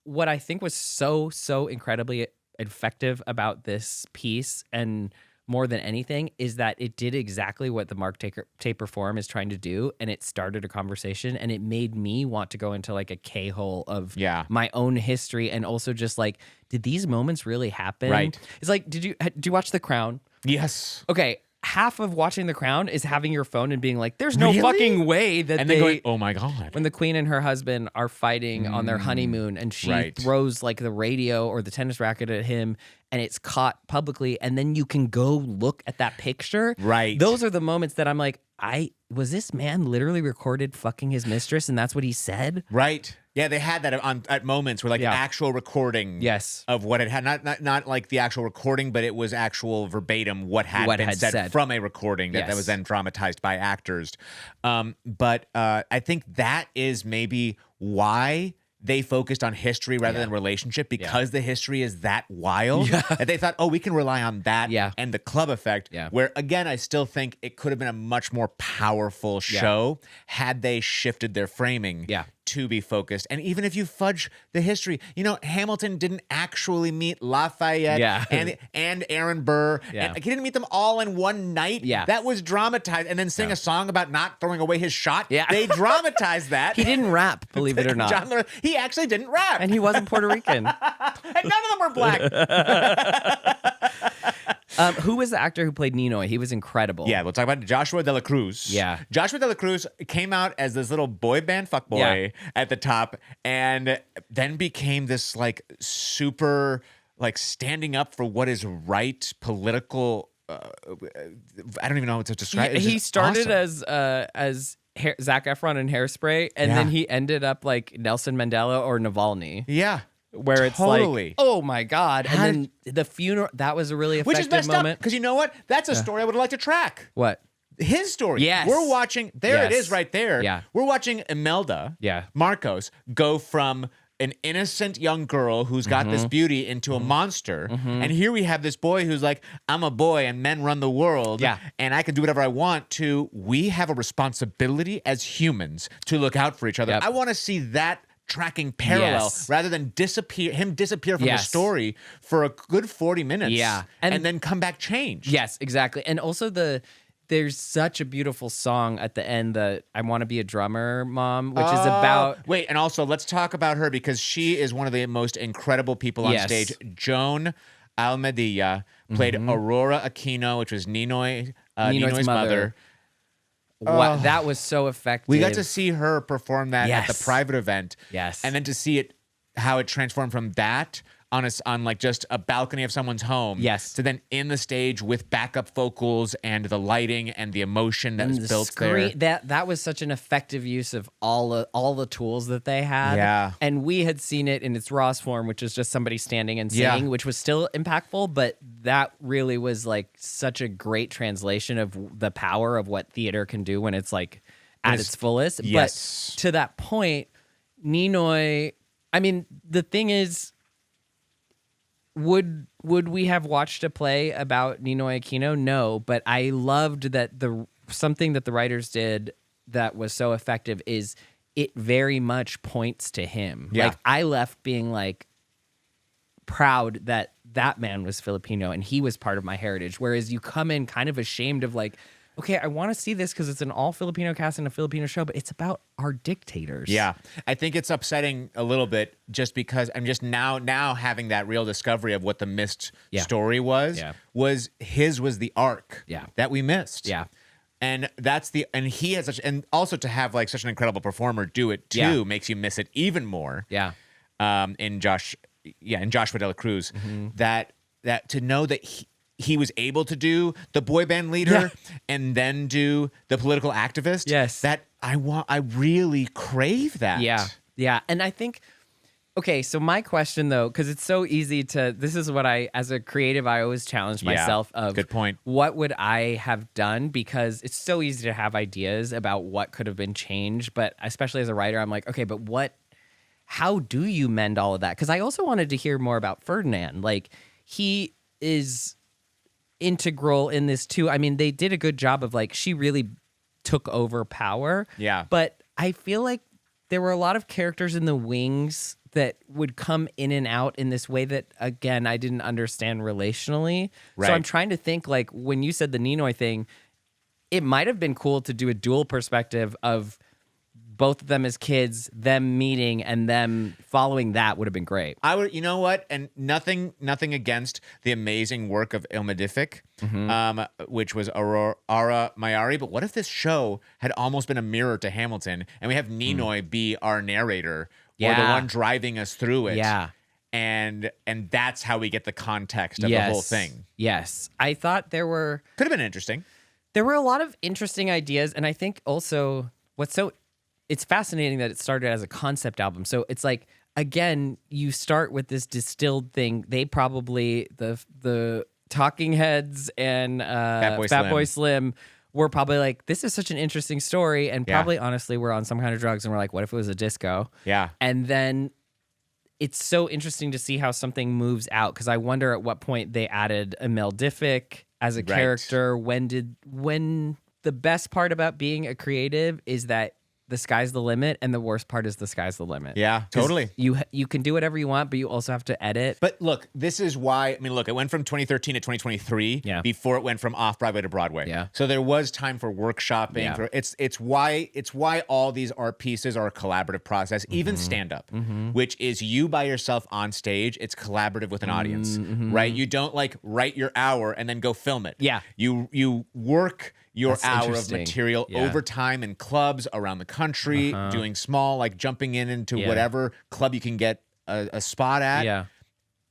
what I think was so incredibly effective about this piece, and more than anything, is that it did exactly what the Mark Taper Forum is trying to do, and it started a conversation, and it made me want to go into like a K-hole of my own history, and also just like, did these moments really happen? Right. It's like, did you watch The Crown? Yes. Okay. Half of watching The Crown is having your phone and being like, there's no Really? fucking way that And they... then going, oh, my God. When the queen and her husband are fighting on their honeymoon, and she Right. throws like the radio or the tennis racket at him, and it's caught publicly, and then you can go look at that picture. Right. Those are the moments that I'm like, was this man literally recorded fucking his mistress, and that's what he said? Right. Yeah, they had that at moments where like actual recording Yes. of what it had, not like the actual recording, but it was actual verbatim what had been said from a recording that was then dramatized by actors. But I think that is maybe why they focused on history rather than relationship, because the history is that wild that they thought, oh, we can rely on that and the club effect. Where, again, I still think it could have been a much more powerful show had they shifted their framing to be focused. And even if you fudge the history, you know, Hamilton didn't actually meet Lafayette and Aaron Burr. And he didn't meet them all in one night. That was dramatized. And then sing a song about not throwing away his shot. They dramatized that. He didn't rap, believe it or not. He actually didn't rap. And he wasn't Puerto Rican. And none of them were black. Who was the actor who played Ninoy? He was incredible. Yeah, we'll talk about Joshua De La Cruz. Yeah. Joshua De La Cruz came out as this little boy band fuckboy at the top, and then became this like super like standing up for what is right political. I don't even know how to describe it. He started as Zac Efron in Hairspray, and then he ended up like Nelson Mandela or Navalny. Yeah. Where it's like, oh my God. And then the funeral, that was a really effective which is messed moment. Because you know what? That's a story I would have liked to track. What? His story. Yes. We're watching, it is right there. Yeah. We're watching Imelda Marcos go from an innocent young girl who's got this beauty into a monster. And here we have this boy who's like, I'm a boy and men run the world. And I can do whatever I want to. We have a responsibility as humans to look out for each other. I want to see that tracking parallel rather than disappear from the story for a good 40 minutes and then come back changed. Yes, exactly. And also there's such a beautiful song at the end, that I Want to Be a Drummer, Mom, which is about... Wait, and also let's talk about her, because she is one of the most incredible people on stage. Joan Almeida played Aurora Aquino, which was Ninoy's mother. What, that was so effective. We got to see her perform that at the private event. Yes. And then to see it, how it transformed from that on like just a balcony of someone's home. Yes. To then in the stage with backup vocals and the lighting and the emotion that was built there. That was such an effective use of all the tools that they had. Yeah. And we had seen it in its rawest form, which is just somebody standing and singing, which was still impactful, but that really was like such a great translation of the power of what theater can do when it's like at its fullest. Yes. But to that point, Ninoy, I mean, the thing is, would we have watched a play about Ninoy Aquino? No, but I loved that something that the writers did that was so effective is it very much points to him. Yeah. Like I left being like proud that that man was Filipino and he was part of my heritage. Whereas you come in kind of ashamed of like, okay, I want to see this because it's an all Filipino cast and a Filipino show, but it's about our dictators. Yeah. I think it's upsetting a little bit just because I'm just now having that real discovery of what the missed story was. Yeah. Was the arc that we missed. Yeah. And he has and also to have like such an incredible performer do it too makes you miss it even more. Yeah. In Joshua de la Cruz, that to know that he was able to do the boy band leader and then do the political activist. Yes. That I really crave that. Yeah. Yeah. And I think, okay, so my question though, because it's so easy this is what as a creative, I always challenge myself of good point. What would I have done? Because it's so easy to have ideas about what could have been changed. But especially as a writer, I'm like, okay, but how do you mend all of that? Because I also wanted to hear more about Ferdinand. Like he is integral in this too. I mean, they did a good job of like, she really took over power. Yeah. But I feel like there were a lot of characters in the wings that would come in and out in this way that, again, I didn't understand relationally. Right. So I'm trying to think, like, when you said the Ninoy thing, it might have been cool to do a dual perspective of both of them as kids, them meeting, and them following. That would have been great. I would, you know what? And nothing against the amazing work of Il Malefic, which was Ara Mayari. But what if this show had almost been a mirror to Hamilton, and we have Ninoy be our narrator, or the one driving us through it? Yeah. And that's how we get the context of the whole thing. Yes. I thought could have been interesting. There were a lot of interesting ideas, and I think also it's fascinating that it started as a concept album. So it's like, again, you start with this distilled thing. They probably, the Talking Heads and Fat Boy Slim were probably like, this is such an interesting story. And probably, honestly, we're on some kind of drugs and we're like, what if it was a disco? Yeah. And then it's so interesting to see how something moves out, because I wonder at what point they added Emil Diffick as a character. When the best part about being a creative is that the sky's the limit, and the worst part is the sky's the limit. Yeah, totally. You can do whatever you want, but you also have to edit. But look, this is why, I mean, look, it went from 2013 to 2023 before it went from off-Broadway to Broadway. Yeah. So there was time for workshopping. Yeah. It's why all these art pieces are a collaborative process, even stand-up, which is you by yourself on stage. It's collaborative with an audience, right? You don't like write your hour and then go film it. Yeah. You work your hour of interesting. material over time in clubs around the country, doing small, like jumping into whatever club you can get a spot at. Yeah.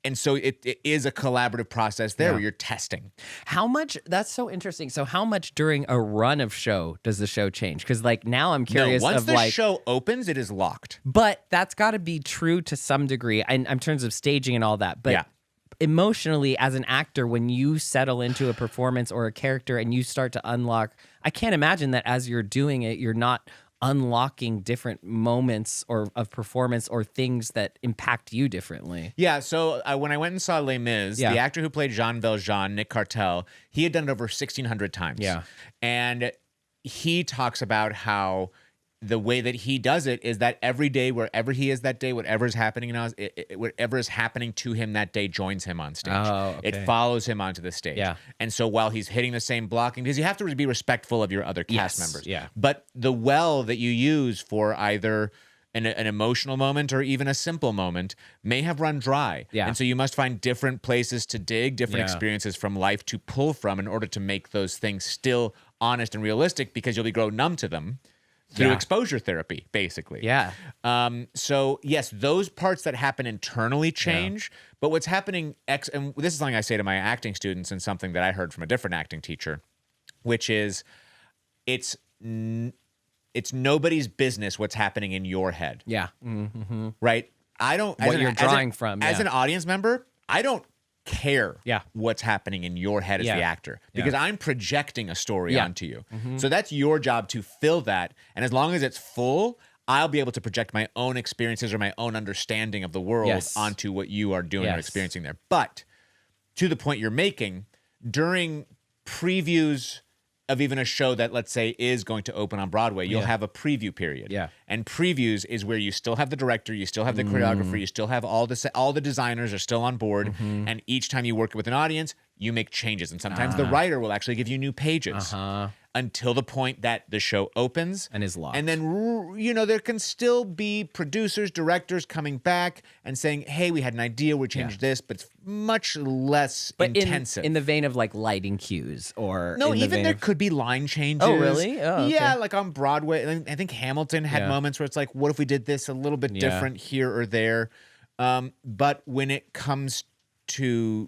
And so it is a collaborative process there where you're testing. How much, that's so interesting. So how much during a run of show does the show change? Because like now I'm curious once of the like, show opens, it is locked. but that's got to be true to some degree in terms of staging and all that. But emotionally, as an actor, when you settle into a performance or a character and you start to unlock, I can't imagine that as you're doing it, you're not unlocking different moments of performance or things that impact you differently. Yeah, so when I went and saw Les Mis, the actor who played Jean Valjean, Nick Cartel, he had done it over 1,600 times. Yeah. And he talks about how the way that he does it is that every day, wherever he is that day, whatever is happening now, whatever is happening to him that day joins him on stage. Oh, okay. It follows him onto the stage. Yeah. And so while he's hitting the same blocking, because you have to be respectful of your other cast members. Yeah. But the well that you use for either an emotional moment or even a simple moment may have run dry. Yeah. And so you must find different places to dig, different experiences from life to pull from in order to make those things still honest and realistic, because you'll be grown numb to them through exposure therapy, basically. Yeah. So yes, those parts that happen internally change, but what's happening, and this is something I say to my acting students and something that I heard from a different acting teacher, which is it's nobody's business what's happening in your head. Yeah. Mm-hmm. Right? I don't, what you're drawing from. As an audience member, I don't care what's happening in your head as the actor, because I'm projecting a story onto you. So that's your job to fill that. And as long as it's full, I'll be able to project my own experiences or my own understanding of the world onto what you are doing or experiencing there. But to the point you're making, during previews of even a show that, let's say, is going to open on Broadway, you'll have a preview period. Yeah. And previews is where you still have the director, you still have the choreographer, you still have all the designers are still on board. And each time you work with an audience, you make changes. And sometimes the writer will actually give you new pages until the point that the show opens. And is locked. And then, you know, there can still be producers, directors coming back and saying, hey, we had an idea, we changed this, but it's much less intensive. In the vein of like lighting cues or no, in the even vein there of, could be line changes. Oh, really? Oh, okay. Yeah, like on Broadway. I think Hamilton had moments where it's like, what if we did this a little bit different here or there? But when it comes to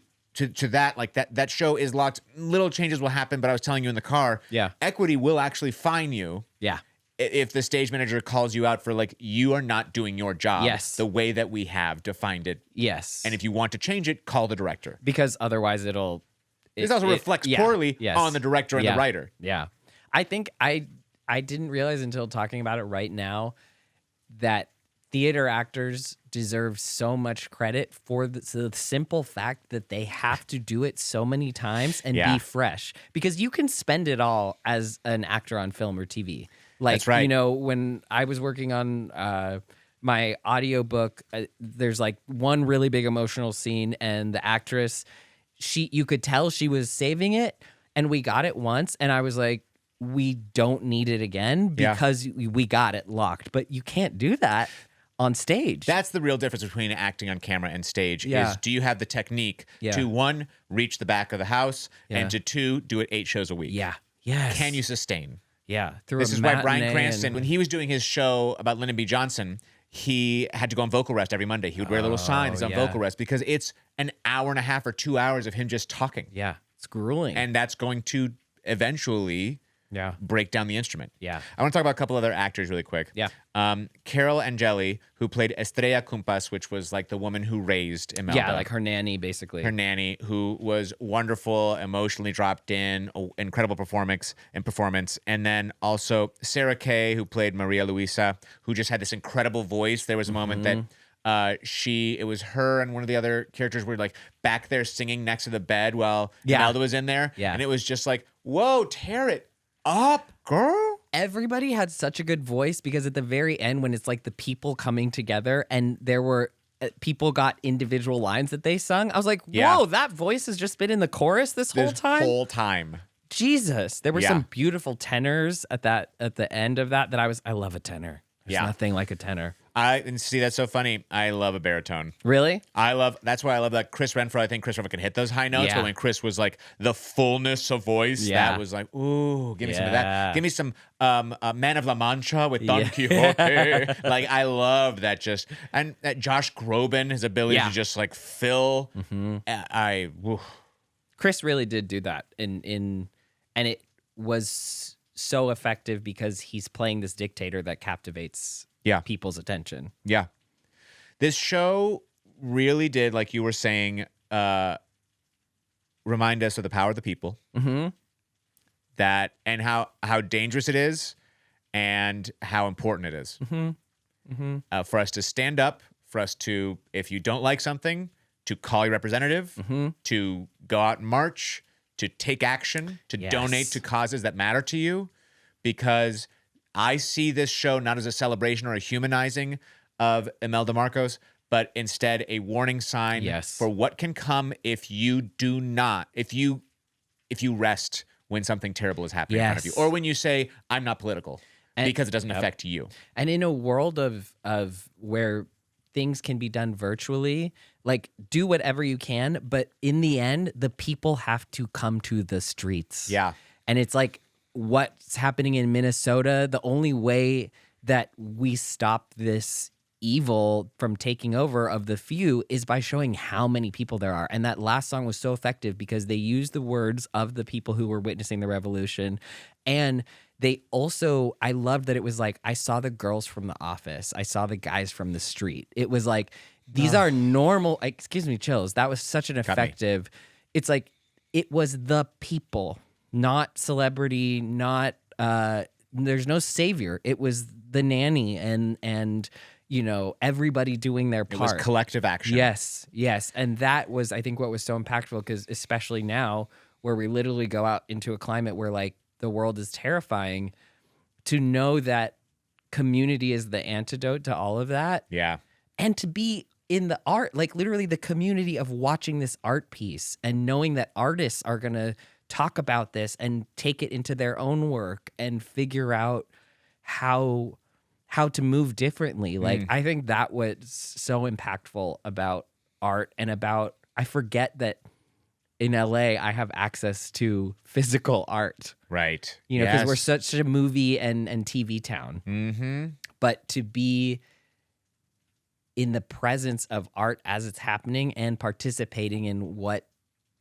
that, like that show is locked. Little changes will happen, but I was telling you in the car, Equity will actually fine you. Yeah. If the stage manager calls you out for like, you are not doing your job Yes. the way that we have defined it. Yes. And if you want to change it, call the director. Because otherwise it also reflects poorly on the director and the writer. Yeah. I think I didn't realize until talking about it right now that theater actors deserve so much credit for the simple fact that they have to do it so many times and be fresh. Because you can spend it all as an actor on film or TV. Like, That's right. You know, when I was working on my audiobook, there's like one really big emotional scene, and the actress, you could tell she was saving it, and we got it once, and I was like, we don't need it again because we got it locked. But you can't do that on stage. That's the real difference between acting on camera and stage is, do you have the technique to, one, reach the back of the house, and to two, do it 8 shows a week? Yeah. Yes. Can you sustain? Yeah. This is why Bryan Cranston, when he was doing his show about Lyndon B. Johnson, he had to go on vocal rest every Monday. He would wear little signs on vocal rest because it's an hour and a half or 2 hours of him just talking. Yeah. It's grueling. And that's going to eventually break down the instrument. Yeah. I want to talk about a couple other actors really quick. Yeah. Carol Angeli, who played Estrella Kumpas, which was like the woman who raised Imelda. Yeah, like her nanny, basically. Her nanny, who was wonderful, emotionally dropped in, incredible performance. And then also Sarah Kay, who played Maria Luisa, who just had this incredible voice. There was a moment that it was her and one of the other characters were like back there singing next to the bed while Imelda was in there. Yeah. And it was just like, whoa, tear it up, girl. Everybody had such a good voice because at the very end, when it's like the people coming together and there were people got individual lines that they sung, I was like, whoa, that voice has just been in the chorus this whole time? Jesus. There were some beautiful tenors at the end of that I love a tenor. There's nothing like a tenor. And see, that's so funny. I love a baritone. Really? That's why I love that Chris Renfro. I think Chris Renfro can hit those high notes. But when Chris was like the fullness of voice, that was like, ooh, give me some of that. Give me some Man of La Mancha with Don Quixote. Like, I love that and Josh Groban, his ability to just like fill. Chris really did do that and it was so effective because he's playing this dictator that captivates people's attention. Yeah. This show really did, like you were saying, remind us of the power of the people. Mm-hmm. That and how dangerous it is and how important it is. Mm-hmm. Mm-hmm. For us to stand up, for us to, if you don't like something, to call your representative, to go out and march, to take action, to donate to causes that matter to you, because I see this show not as a celebration or a humanizing of Imelda Marcos, but instead a warning sign for what can come if you do not, if you rest when something terrible is happening in front of you, or when you say, I'm not political, because it doesn't affect you. And in a world of where things can be done virtually, like, do whatever you can, but in the end, the people have to come to the streets. Yeah. And it's like what's happening in Minnesota, the only way that we stop this evil from taking over of the few is by showing how many people there are. And that last song was so effective because they used the words of the people who were witnessing the revolution. And they also, I loved that it was like, I saw the girls from the office. I saw the guys from the street. It was like, these are normal, excuse me, chills. That was such an effective, it's like, it was the people, not celebrity, not, there's no savior. It was the nanny and you know, everybody doing their part. It was collective action. Yes. And that was, I think, what was so impactful, because especially now where we literally go out into a climate where, like, the world is terrifying, to know that community is the antidote to all of that. Yeah. And to be in the art, like literally the community of watching this art piece and knowing that artists are going to talk about this and take it into their own work and figure out how to move differently. Like, I think that was so impactful about art and about, I forget that in LA, I have access to physical art. Right. You know, because we're such a movie and TV town. Mm-hmm. But to be in the presence of art as it's happening and participating in what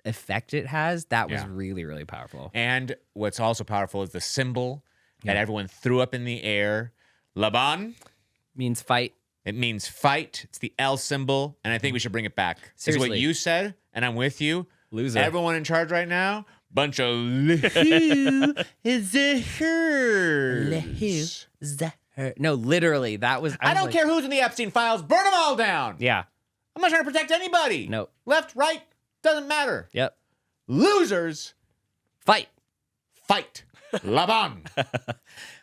effect it has, that was really, really powerful. And what's also powerful is the symbol that everyone threw up in the air. Laban Means fight. It means fight. It's the L symbol, and I think we should bring it back. This is what Seriously. you said, and I'm with you. Loser. Everyone in charge right now, bunch of No, literally, that was. I don't care who's in the Epstein files. Burn them all down. Yeah. I'm not trying to protect anybody. No. Left, right, doesn't matter. Yep. Losers, Fight. fight. Laban.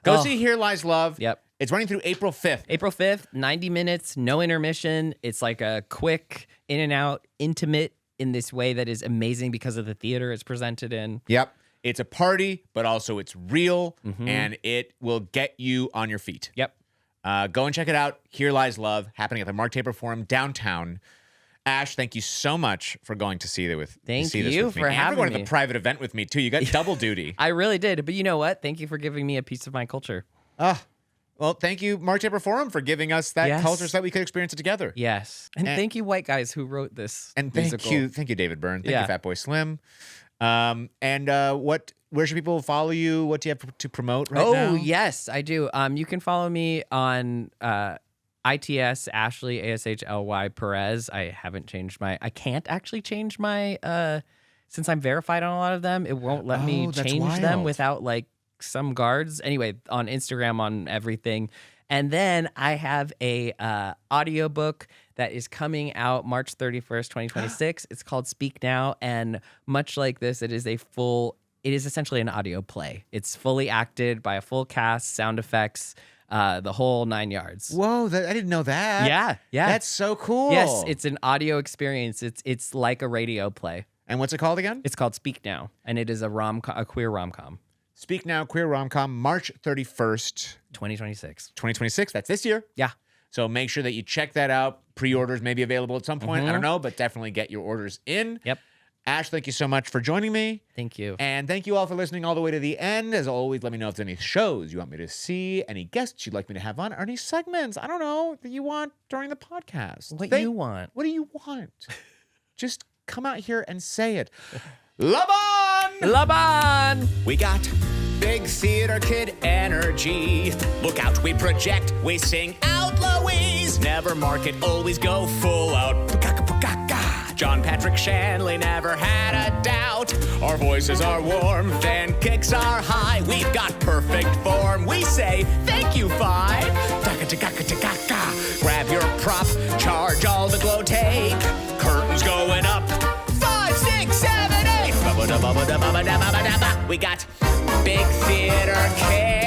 Go see Here Lies Love. Yep. It's running through April 5th. April 5th, 90 minutes, no intermission. It's like a quick, in and out, intimate in this way that is amazing because of the theater it's presented in. Yep. It's a party, but also it's real, and it will get you on your feet. Yep. Go and check it out. Here Lies Love, happening at the Mark Taper Forum downtown. Ash, thank you so much for going to see this Thank with you me. for and having for going to me. the private event with me, too. You got double duty. I really did. But you know what? Thank you for giving me a piece of my culture. Well, thank you, Mark Taper Forum, for giving us that Yes. culture so that we could experience it together. Yes. And thank you, white guys who wrote this And musical. thank you, David Byrne. Thank Yeah. you, Fatboy Slim. Where should people follow you? What do you have to promote right now? Oh, yes, I do. You can follow me on ITS Ashley ASHLY Perez. I haven't changed I can't actually change my since I'm verified on a lot of them. It won't let me that's change them wild. without like some guards. Anyway, on Instagram, on everything. And then I have a audiobook that is coming out March 31st, 2026. It's called Speak Now, and much like this, it is essentially an audio play. It's fully acted by a full cast, sound effects, the whole 9 yards. Whoa, I didn't know that. Yeah. That's so cool. Yes, it's an audio experience. It's like a radio play. And what's it called again? It's called Speak Now, and it is a queer rom-com. Speak Now, Queer Rom-Com, March 31st, 2026. 2026. That's this year. Yeah. So make sure that you check that out. Pre-orders may be available at some point. I don't know, but definitely get your orders in. Yep. Ash, thank you so much for joining me. Thank you. And thank you all for listening all the way to the end. As always, let me know if there's any shows you want me to see, any guests you'd like me to have on, or any segments, I don't know, that you want during the podcast. What you want. What do you want? Just come out here and say it. Laban! Laban! We got big theater kid energy. Look out, we project, we sing out, Louise. Never mark it, always go full out. Pukaka-pukaka. John Patrick Shanley never had a doubt. Our voices are warm, fan kicks are high. We've got perfect form. We say thank you, five. Taka-taka-taka-taka. Grab your prop, charge all the glow take. Curtains going up. 5, 6, 7, 8. We got big theater kid.